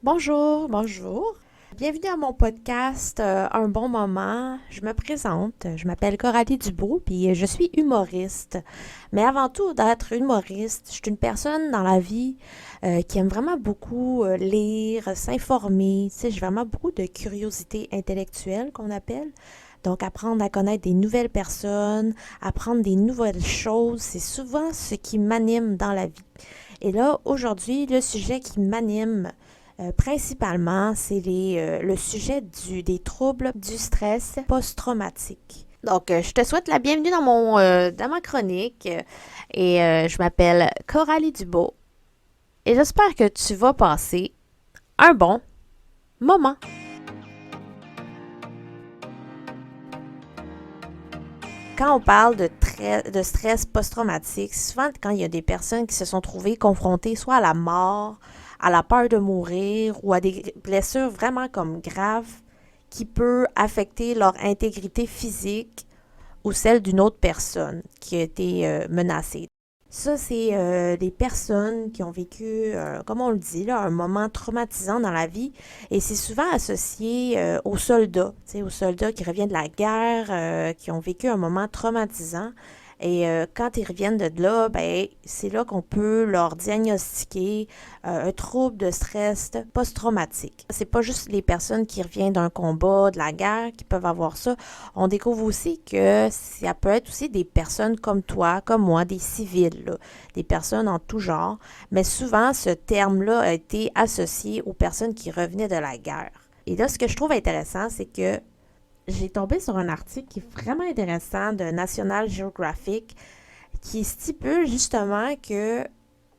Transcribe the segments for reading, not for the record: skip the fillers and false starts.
Bonjour, bonjour. Bienvenue à mon podcast Un bon moment. Je me présente, je m'appelle Coralie Dubois, puis je suis humoriste. Mais avant tout d'être humoriste, je suis une personne dans la vie qui aime vraiment beaucoup lire, s'informer. Tu sais, j'ai vraiment beaucoup de curiosité intellectuelle qu'on appelle. Donc, apprendre à connaître des nouvelles personnes, apprendre des nouvelles choses, c'est souvent ce qui m'anime dans la vie. Et là, aujourd'hui, le sujet qui m'anime principalement, c'est le sujet des troubles du stress post-traumatique. Donc, je te souhaite la bienvenue dans ma chronique je m'appelle Coralie Dubois et j'espère que tu vas passer un bon moment. Quand on parle de stress post-traumatique, souvent quand il y a des personnes qui se sont trouvées confrontées soit à la mort, à la peur de mourir ou à des blessures vraiment comme graves qui peut affecter leur intégrité physique ou celle d'une autre personne qui a été menacée. Ça, c'est des personnes qui ont vécu, comme on le dit, là, un moment traumatisant dans la vie. Et c'est souvent associé aux soldats qui reviennent de la guerre, qui ont vécu un moment traumatisant. Quand ils reviennent de là, ben, c'est là qu'on peut leur diagnostiquer un trouble de stress post-traumatique. C'est pas juste les personnes qui reviennent d'un combat, de la guerre, qui peuvent avoir ça. On découvre aussi que ça peut être aussi des personnes comme toi, comme moi, des civils, là, des personnes en tout genre. Mais souvent, ce terme-là a été associé aux personnes qui revenaient de la guerre. Et là, ce que je trouve intéressant, c'est que j'ai tombé sur un article qui est vraiment intéressant de National Geographic qui stipule justement que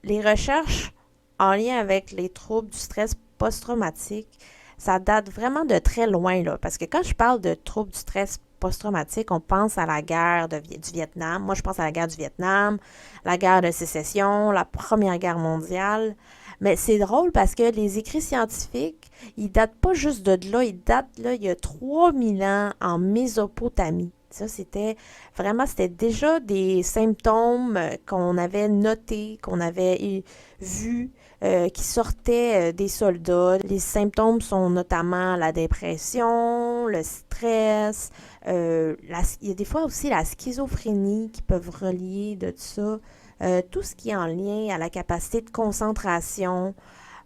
les recherches en lien avec les troubles du stress post-traumatique, ça date vraiment de très loin, là. Parce que quand je parle de troubles du stress post-traumatique, on pense à la guerre du Vietnam. Moi, je pense à la guerre du Vietnam, la guerre de sécession, la Première Guerre mondiale. Mais c'est drôle parce que les écrits scientifiques, ils datent pas juste de là, ils datent là, il y a 3000 ans en Mésopotamie. Ça, c'était déjà des symptômes qu'on avait notés, qu'on avait vus, qui sortaient des soldats. Les symptômes sont notamment la dépression, le stress, il y a des fois aussi la schizophrénie qui peuvent relier de ça. Tout ce qui est en lien à la capacité de concentration.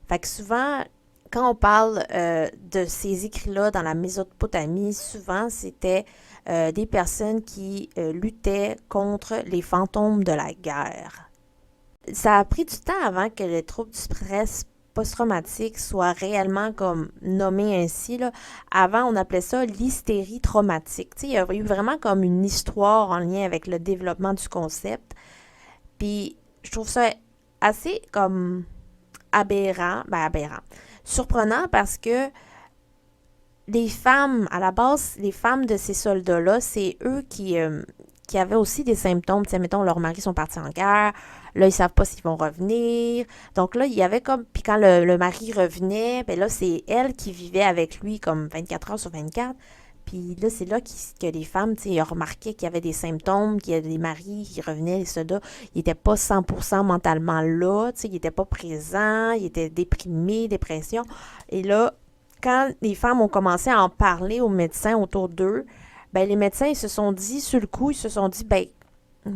Fait que souvent, quand on parle de ces écrits-là dans la Mésopotamie, souvent c'était des personnes qui luttaient contre les fantômes de la guerre. Ça a pris du temps avant que le trouble du stress post-traumatique soit réellement comme nommé ainsi, là. Avant, on appelait ça l'hystérie traumatique. Tu sais, il y a eu vraiment comme une histoire en lien avec le développement du concept. Puis je trouve ça assez comme aberrant, surprenant parce que les femmes, à la base, les femmes de ces soldats-là, c'est eux qui avaient aussi des symptômes. Tu sais, mettons, leurs maris sont partis en guerre, là, ils savent pas s'ils vont revenir. Donc là, il y avait comme, puis quand le mari revenait, ben là, c'est elle qui vivait avec lui comme 24 heures sur 24. Puis là, c'est là que les femmes, tu sais, ont remarqué qu'il y avait des symptômes, qu'il y avait des maris qui revenaient, les soldats, ils n'étaient pas 100% mentalement là, tu sais, ils n'étaient pas présents, ils étaient déprimés, dépression. Et là, quand les femmes ont commencé à en parler aux médecins autour d'eux, ben les médecins, ils se sont dit, sur le coup, ils se sont dit, ben,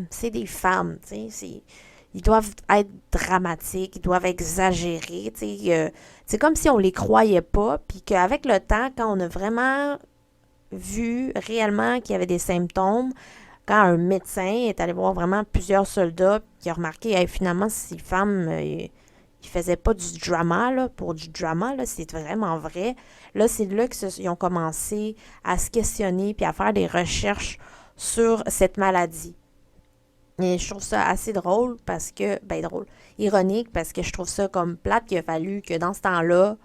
c'est des femmes, tu sais, ils doivent être dramatiques, ils doivent exagérer, tu sais. C'est comme si on les croyait pas, puis qu'avec le temps, quand on a vraiment vu réellement qu'il y avait des symptômes, quand un médecin est allé voir vraiment plusieurs soldats, qui a remarqué, hey, finalement, ces femmes, ils faisaient pas du drama, là, pour du drama, là, c'est vraiment vrai. Là, c'est là qu'ils ont commencé à se questionner puis à faire des recherches sur cette maladie. Et je trouve ça assez drôle parce que, ben drôle, ironique parce que je trouve ça comme plate qu'il a fallu que dans ce temps-là,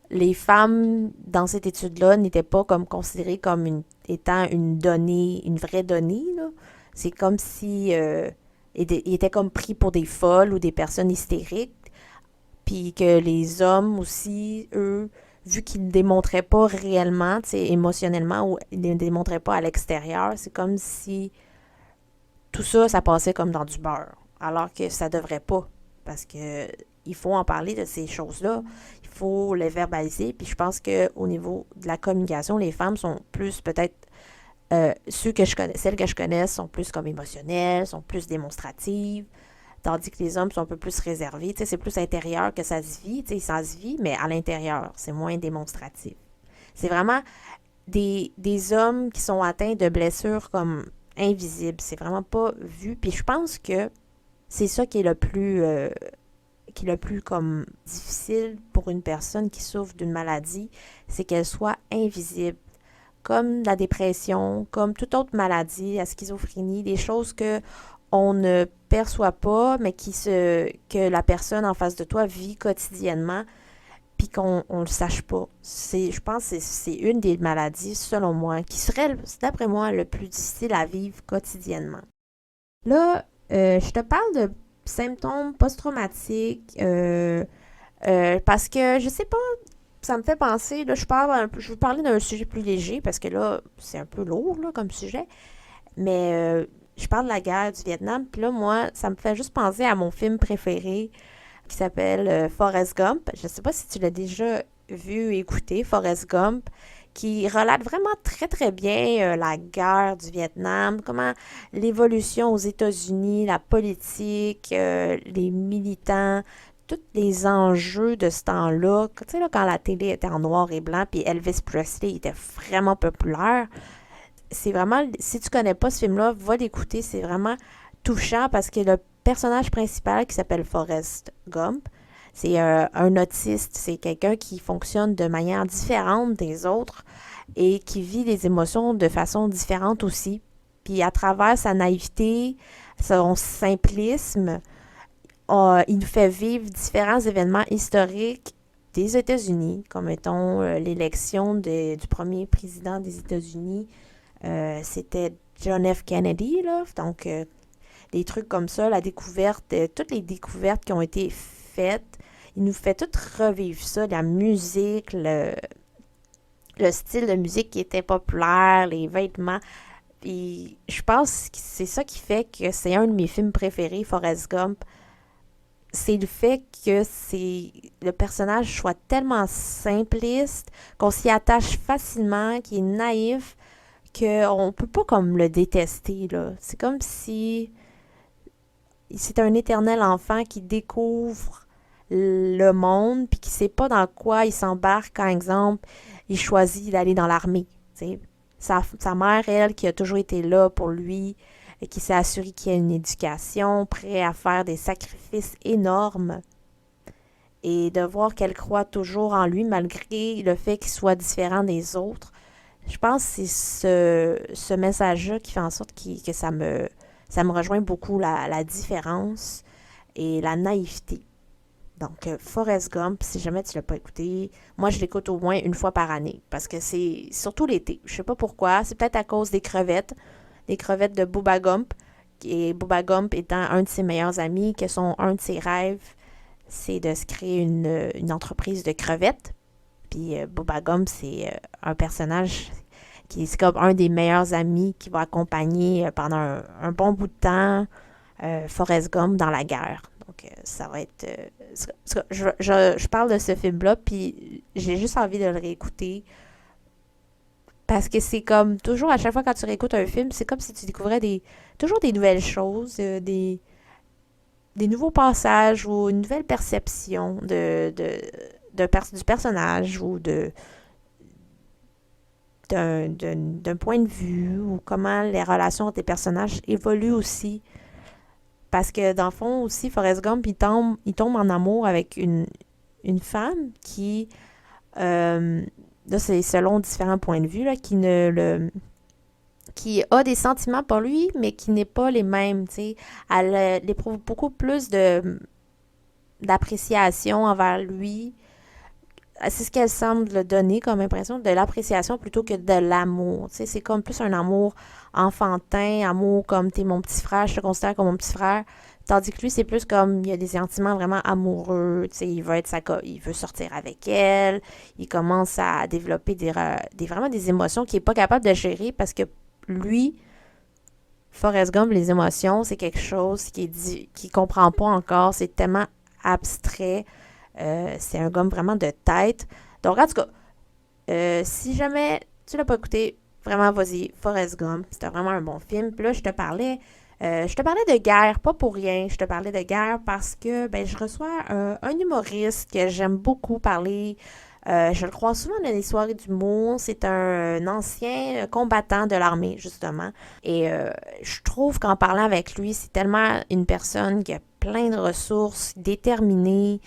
les femmes dans cette étude-là n'étaient pas comme considérées comme étant une donnée, une vraie donnée, là. C'est comme si ils étaient comme pris pour des folles ou des personnes hystériques, puis que les hommes aussi, eux, vu qu'ils ne démontraient pas réellement, tu sais, émotionnellement, ou ils ne démontraient pas à l'extérieur, c'est comme si tout ça, ça passait comme dans du beurre. Alors que ça devrait pas. Parce que il faut en parler de ces choses-là. Il faut les verbaliser. Puis je pense qu'au niveau de la communication, les femmes sont plus peut-être celles que je connais sont plus comme émotionnelles, sont plus démonstratives, tandis que les hommes sont un peu plus réservés. Tu sais, c'est plus intérieur que ça se vit. Tu sais, ça se vit, mais à l'intérieur, c'est moins démonstratif. C'est vraiment des hommes qui sont atteints de blessures comme invisibles. C'est vraiment pas vu. Puis je pense que c'est ça qui est le plus comme difficile pour une personne qui souffre d'une maladie, c'est qu'elle soit invisible. Comme la dépression, comme toute autre maladie, la schizophrénie, des choses que on ne perçoit pas, mais que la personne en face de toi vit quotidiennement, puis qu'on ne le sache pas. Je pense que c'est une des maladies, selon moi, qui serait, d'après moi, le plus difficile à vivre quotidiennement. Là, je te parle de symptômes post-traumatiques parce que, je sais pas, ça me fait penser, là, je vais parler d'un sujet plus léger parce que là, c'est un peu lourd là, comme sujet, mais je parle de la guerre du Vietnam, puis là, moi, ça me fait juste penser à mon film préféré qui s'appelle Forrest Gump. Je sais pas si tu l'as déjà vu, écouté, Forrest Gump, qui relate vraiment très très bien la guerre du Vietnam, comment l'évolution aux États-Unis, la politique, les militants, tous les enjeux de ce temps-là. Tu sais, là, quand la télé était en noir et blanc, puis Elvis Presley était vraiment populaire, c'est vraiment, si tu connais pas ce film-là, va l'écouter, c'est vraiment touchant parce que le personnage principal qui s'appelle Forrest Gump, c'est un autiste, c'est quelqu'un qui fonctionne de manière différente des autres et qui vit les émotions de façon différente aussi. Puis à travers sa naïveté, son simplisme, il nous fait vivre différents événements historiques des États-Unis, comme mettons l'élection du premier président des États-Unis. C'était John F. Kennedy, là. Donc, des trucs comme ça, la découverte, toutes les découvertes qui ont été faites, il nous fait tout revivre ça, la musique, le style de musique qui était populaire, les vêtements. Et je pense que c'est ça qui fait que c'est un de mes films préférés, Forrest Gump. C'est le fait que le personnage soit tellement simpliste, qu'on s'y attache facilement, qu'il est naïf, qu'on peut pas comme le détester, là. C'est comme si c'est un éternel enfant qui découvre le monde puis qui sait pas dans quoi il s'embarque quand, exemple, il choisit d'aller dans l'armée. T'sais. Sa mère, elle, qui a toujours été là pour lui, et qui s'est assurée qu'il y ait une éducation, prêt à faire des sacrifices énormes, et de voir qu'elle croit toujours en lui malgré le fait qu'il soit différent des autres. Je pense que c'est ce message-là qui fait en sorte que ça me rejoint beaucoup, la différence et la naïveté. Donc, Forrest Gump, si jamais tu l'as pas écouté, moi je l'écoute au moins une fois par année parce que c'est surtout l'été. Je sais pas pourquoi. C'est peut-être à cause des crevettes de Bubba Gump. Et Bubba Gump étant un de ses meilleurs amis, que un de ses rêves, c'est de se créer une entreprise de crevettes. Puis Bubba Gump, c'est un personnage qui est comme un des meilleurs amis qui va accompagner pendant un bon bout de temps Forrest Gump dans la guerre. Donc, ça va être... je parle de ce film-là, puis j'ai juste envie de le réécouter. Parce que c'est comme, toujours, à chaque fois quand tu réécoutes un film, c'est comme si tu découvrais toujours des nouvelles choses, des nouveaux passages ou une nouvelle perception du personnage ou d'un point de vue ou comment les relations entre les personnages évoluent aussi. Parce que dans le fond aussi, Forrest Gump, il tombe en amour avec une femme qui, là c'est selon différents points de vue, là, qui a des sentiments pour lui, mais qui n'est pas les mêmes, tu sais. Elle éprouve beaucoup plus d'appréciation envers lui. C'est ce qu'elle semble donner comme impression, de l'appréciation plutôt que de l'amour. Tu sais, c'est comme plus un amour enfantin, amour comme t'es mon petit frère, je te considère comme mon petit frère. Tandis que lui, c'est plus comme il y a des sentiments vraiment amoureux. Tu sais, il veut sortir avec elle. Il commence à développer vraiment des émotions qu'il n'est pas capable de gérer parce que lui, Forrest Gump, les émotions, c'est quelque chose qui comprend pas encore. C'est tellement abstrait. C'est un gum vraiment de tête. Donc, en tout cas, si jamais tu l'as pas écouté, vraiment, vas-y, Forrest Gump. C'était vraiment un bon film. Puis là, je te parlais de guerre, pas pour rien. Je te parlais de guerre parce que ben, je reçois un humoriste que j'aime beaucoup parler. Je le crois souvent dans les soirées d'humour. C'est un ancien combattant de l'armée, justement. Et je trouve qu'en parlant avec lui, c'est tellement une personne qui a plein de ressources, déterminée.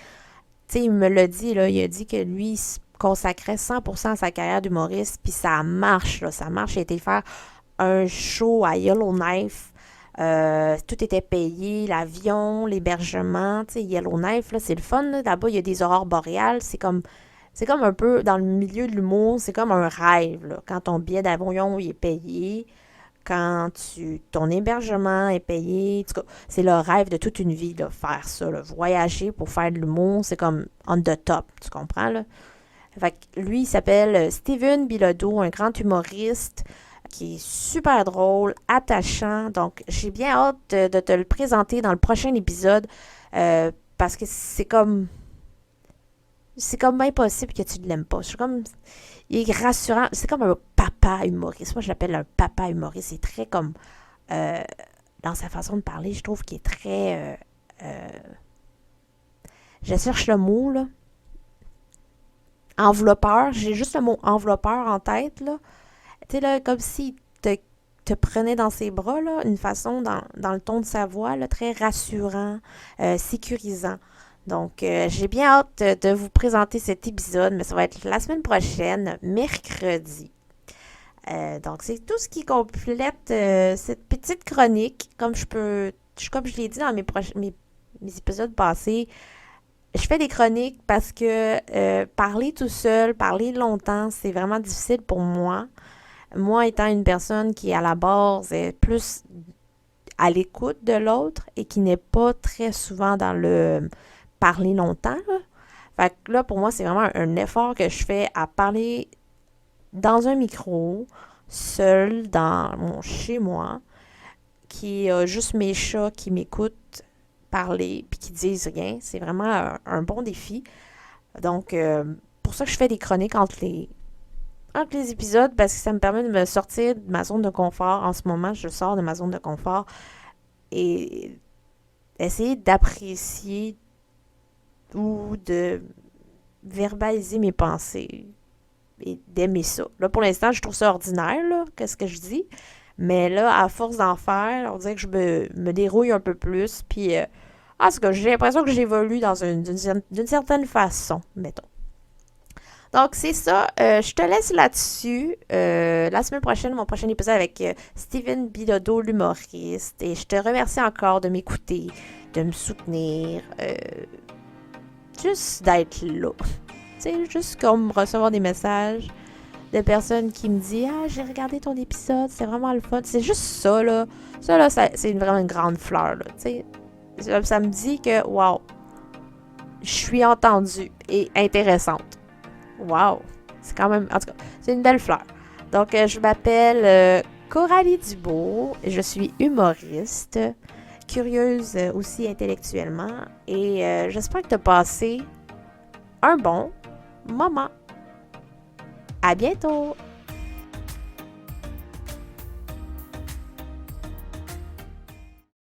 Tu sais, il me l'a dit, là, il a dit que lui, il se consacrait 100% à sa carrière d'humoriste, puis ça marche, là, ça marche. Il a été faire un show à Yellowknife. Tout était payé, l'avion, l'hébergement. Tu sais, Yellowknife, là, c'est le fun. Là-bas, il y a des aurores boréales. C'est comme un peu, dans le milieu de l'humour, c'est comme un rêve, là. Quand ton billet d'avion il est payé, quand ton hébergement est payé. En tout cas, c'est le rêve de toute une vie, de faire ça, là. Voyager pour faire de l'humour, c'est comme on the top, tu comprends, là? Fait que lui, il s'appelle Steven Bilodeau, un grand humoriste qui est super drôle, attachant. Donc, j'ai bien hâte de te le présenter dans le prochain épisode parce que c'est comme impossible que tu ne l'aimes pas. Il est rassurant. C'est comme un papa humoriste. Moi, je l'appelle un papa humoriste. C'est très comme, euh, dans sa façon de parler, je trouve qu'il est très, je cherche le mot, là. Enveloppeur. J'ai juste le mot enveloppeur en tête, là. Tu sais, là, comme s'il te prenait dans ses bras, là, une façon, dans le ton de sa voix, là, très rassurant, sécurisant. Donc, j'ai bien hâte de vous présenter cet épisode, mais ça va être la semaine prochaine, mercredi. Donc, c'est tout ce qui complète cette petite chronique. Comme je l'ai dit dans mes épisodes passés, je fais des chroniques parce que parler tout seul, parler longtemps, c'est vraiment difficile pour moi. Moi, étant une personne qui, à la base, est plus à l'écoute de l'autre et qui n'est pas très souvent dans le parler longtemps, là. Fait que là, pour moi, c'est vraiment un effort que je fais à parler dans un micro, seul, chez moi, qui a juste mes chats qui m'écoutent parler puis qui disent rien. C'est vraiment un bon défi. Donc, pour ça que je fais des chroniques entre les épisodes parce que ça me permet de me sortir de ma zone de confort. En ce moment, je sors de ma zone de confort et essayer d'apprécier ou de verbaliser mes pensées et d'aimer ça. Là, pour l'instant, je trouve ça ordinaire, là, qu'est-ce que je dis. Mais là, à force d'en faire, on dirait que je me dérouille un peu plus. Puis, en tout cas, j'ai l'impression que j'évolue d'une certaine façon, mettons. Donc, c'est ça. Je te laisse là-dessus. La semaine prochaine, mon prochain épisode avec Steven Bilodeau, l'humoriste. Et je te remercie encore de m'écouter, de me soutenir, juste d'être là. Tu sais, juste comme recevoir des messages de personnes qui me disent « Ah, j'ai regardé ton épisode, c'est vraiment le fun. » C'est juste ça, là. Ça, là, c'est vraiment une grande fleur, là. Tu sais, ça me dit que, wow, je suis entendue et intéressante. Wow! C'est quand même... En tout cas, c'est une belle fleur. Donc, je m'appelle Coralie Dubois. Je suis humoriste, curieuse aussi intellectuellement. Et j'espère que tu as passé un bon moment. À bientôt!